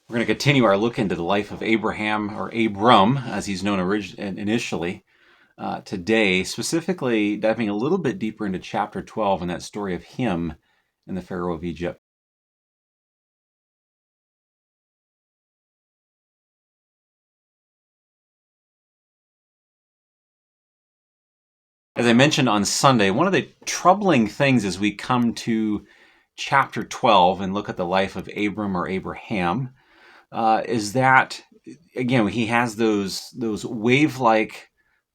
We're going to continue our look into the life of Abraham, or Abram, as he's known initially, today, specifically diving a little bit deeper into chapter 12 and that story of him and the Pharaoh of Egypt. As I mentioned on Sunday, one of the troubling things as we come to chapter 12 and look at the life of Abram or Abraham is that, again, he has those wave-like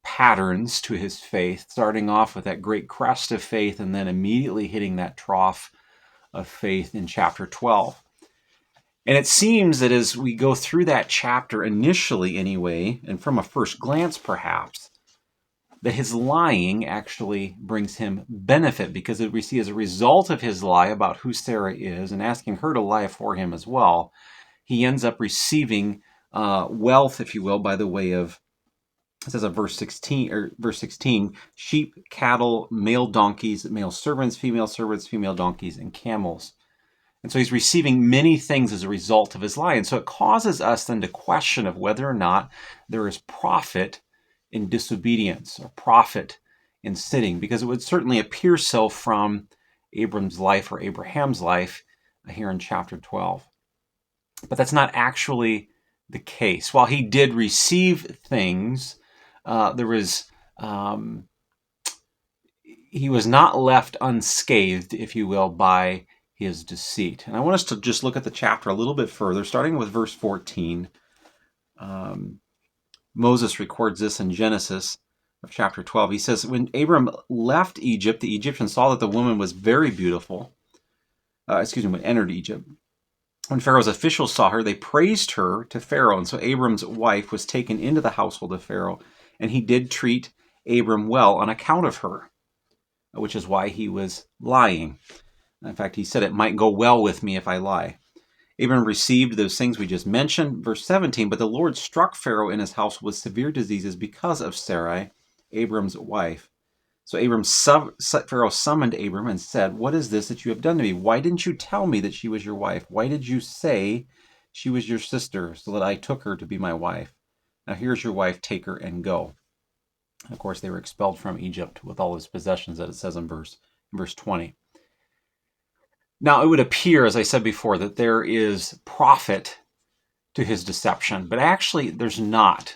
patterns to his faith, starting off with that great crest of faith and then immediately hitting that trough of faith in chapter 12. And it seems that as we go through that chapter initially anyway, and from a first glance perhaps, that his lying actually brings him benefit, because we see as a result of his lie about who Sarah is and asking her to lie for him as well, he ends up receiving wealth, if you will, by the way of, it says in verse 16, sheep, cattle, male donkeys, male servants, female donkeys, and camels. And so he's receiving many things as a result of his lie. And so it causes us then to question of whether or not there is profit in disobedience or profit in sinning, because it would certainly appear so from Abram's life or Abraham's life here in chapter 12. But that's not actually the case. While he did receive things, he was not left unscathed, if you will, by his deceit. And I want us to just look at the chapter a little bit further, starting with verse 14. Moses records this in Genesis of chapter 12. He says, when Abram left Egypt, the Egyptians saw that the woman was very beautiful. When entered Egypt. When Pharaoh's officials saw her, they praised her to Pharaoh. And so Abram's wife was taken into the household of Pharaoh, and he did treat Abram well on account of her, which is why he was lying. In fact, he said, it might go well with me if I lie. Abram received those things we just mentioned. Verse 17, but the Lord struck Pharaoh in his house with severe diseases because of Sarai, Abram's wife. So Pharaoh summoned Abram and said, what is this that you have done to me? Why didn't you tell me that she was your wife? Why did you say she was your sister, so that I took her to be my wife? Now here's your wife, take her and go. Of course, they were expelled from Egypt with all his possessions, that it says in verse 20. Now, it would appear, as I said before, that there is profit to his deception, but actually there's not.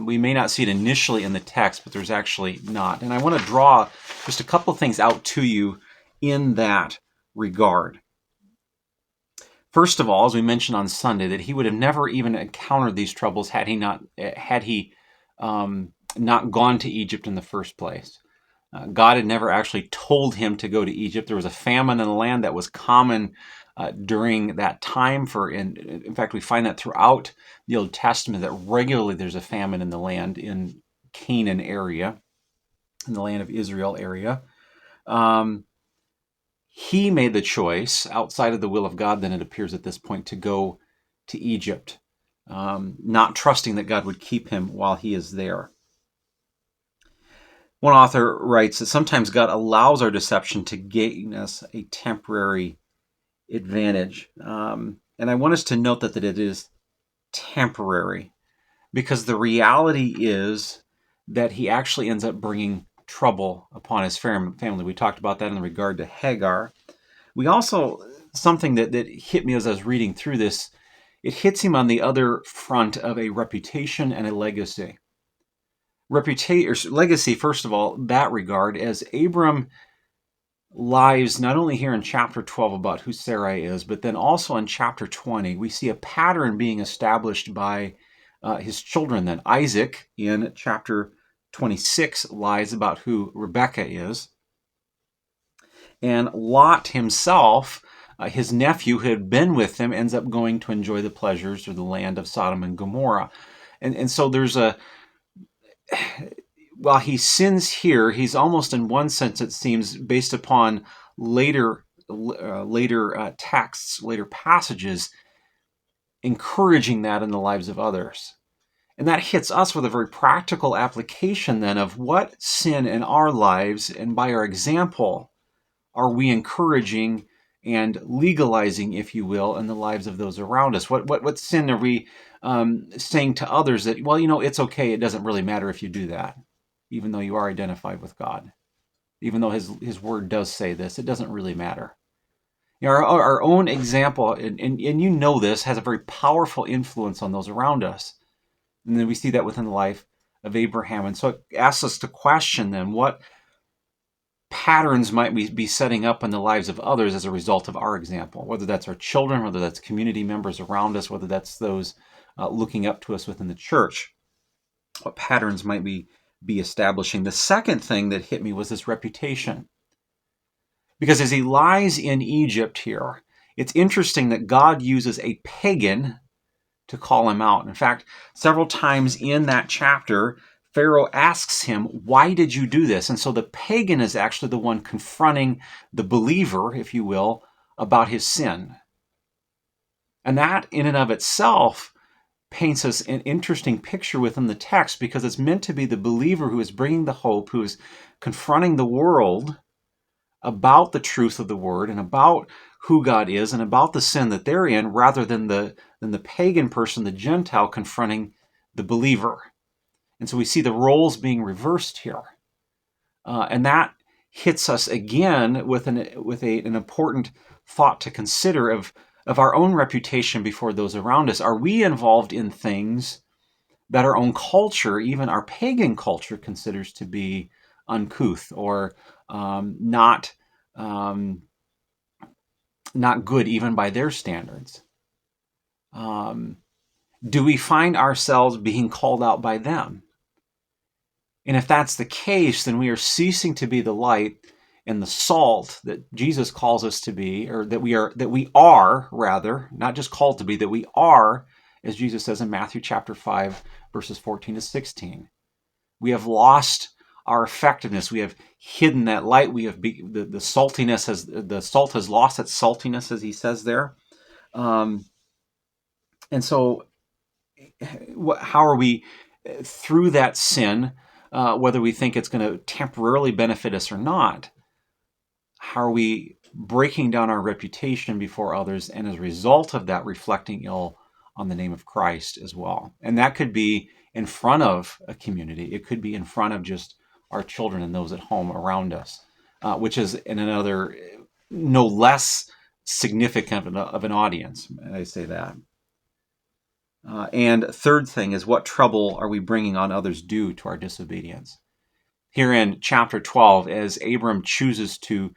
We may not see it initially in the text, but there's actually not. And I want to draw just a couple of things out to you in that regard. First of all, as we mentioned on Sunday, that he would have never even encountered these troubles had he not gone to Egypt in the first place. God had never actually told him to go to Egypt. There was a famine in the land that was common during that time. In fact, we find that throughout the Old Testament, that regularly there's a famine in the land, in Canaan area, in the land of Israel area. He made the choice, outside of the will of God, then it appears at this point, to go to Egypt, not trusting that God would keep him while he is there. One author writes that sometimes God allows our deception to gain us a temporary advantage. And I want us to note that it is temporary, because the reality is that he actually ends up bringing trouble upon his family. We talked about that in regard to Hagar. We also, something that hit me as I was reading through this, it hits him on the other front of a reputation and a legacy. Legacy, first of all, that regard, as Abram lies not only here in chapter 12 about who Sarai is, but then also in chapter 20, we see a pattern being established by his children. Then Isaac in chapter 26 lies about who Rebekah is. And Lot himself, his nephew who had been with him, ends up going to enjoy the pleasures of the land of Sodom and Gomorrah. And so there's while he sins here, he's almost, in one sense, it seems, based upon later texts, later passages, encouraging that in the lives of others. And that hits us with a very practical application then of what sin in our lives, and by our example, are we encouraging and legalizing, if you will, in the lives of those around us? What sin are we saying to others that, well, it's okay, it doesn't really matter if you do that, even though you are identified with God, even though his word does say this, it doesn't really matter. Our own example, and this, has a very powerful influence on those around us. And then we see that within the life of Abraham. And so it asks us to question then, what patterns might we be setting up in the lives of others as a result of our example, whether that's our children, whether that's community members around us, whether that's those looking up to us within the church. What patterns might we be establishing? The second thing that hit me was this reputation. Because as he lies in Egypt here, it's interesting that God uses a pagan to call him out. In fact, several times in that chapter, Pharaoh asks him, why did you do this? And so the pagan is actually the one confronting the believer, if you will, about his sin. And that in and of itself paints us an interesting picture within the text, because it's meant to be the believer who is bringing the hope, who is confronting the world about the truth of the word and about who God is and about the sin that they're in, rather than the pagan person, the Gentile, confronting the believer. And so we see the roles being reversed here. And that hits us again with an important thought to consider of our own reputation before those around us. Are we involved in things that our own culture, even our pagan culture, considers to be uncouth or not good even by their standards? Do we find ourselves being called out by them? And if that's the case, then we are ceasing to be the light and the salt that Jesus calls us to be, or that we are rather, not just called to be, that we are, as Jesus says in Matthew chapter 5, verses 14 to 16. We have lost our effectiveness. We have hidden that light. We have the saltiness the salt has lost its saltiness, as he says there. And so, how are we through that sin? Whether we think it's going to temporarily benefit us or not, how are we breaking down our reputation before others, and as a result of that, reflecting ill on the name of Christ as well? And that could be in front of a community. It could be in front of just our children and those at home around us, which is in another, no less significant of an audience. I say that. And third thing is, what trouble are we bringing on others due to our disobedience? Here in chapter 12, as Abram chooses to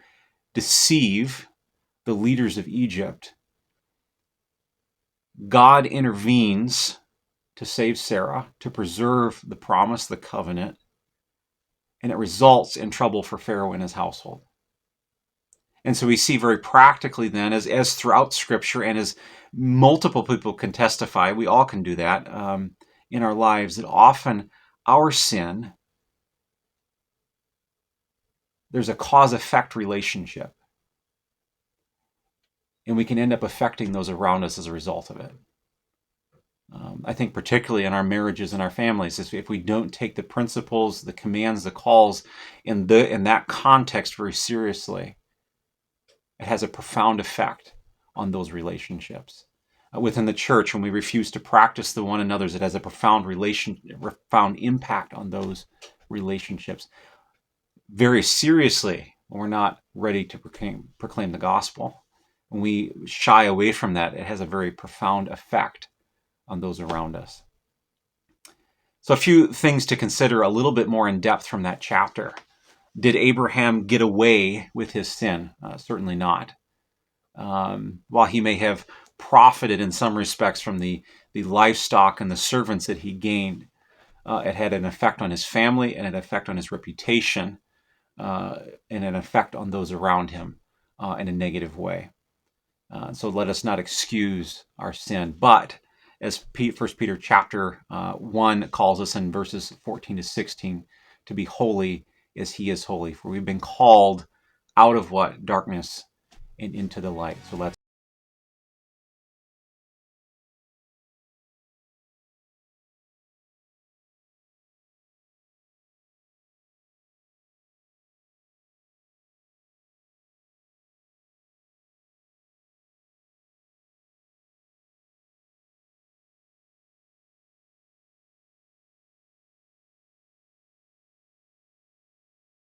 deceive the leaders of Egypt, God intervenes to save Sarah, to preserve the promise, the covenant, and it results in trouble for Pharaoh and his household. And so we see very practically then, as throughout Scripture, and as multiple people can testify, we all can do that in our lives, that often our sin, there's a cause-effect relationship. And we can end up affecting those around us as a result of it. I think particularly in our marriages and our families, if we don't take the principles, the commands, the calls in that context very seriously, it has a profound effect on those relationships. Within the church, when we refuse to practice the one another's, it has a profound impact on those relationships. Very seriously, when we're not ready to proclaim the gospel, when we shy away from that, it has a very profound effect on those around us. So a few things to consider a little bit more in depth from that chapter. Did Abraham get away with his sin? Certainly not. While he may have profited in some respects from the livestock and the servants that he gained, it had an effect on his family and an effect on his reputation and an effect on those around him in a negative way. So let us not excuse our sin, but as 1 Peter chapter 1 calls us in verses 14 to 16, to be holy as he is holy. For we've been called out of what? Darkness and into the light. So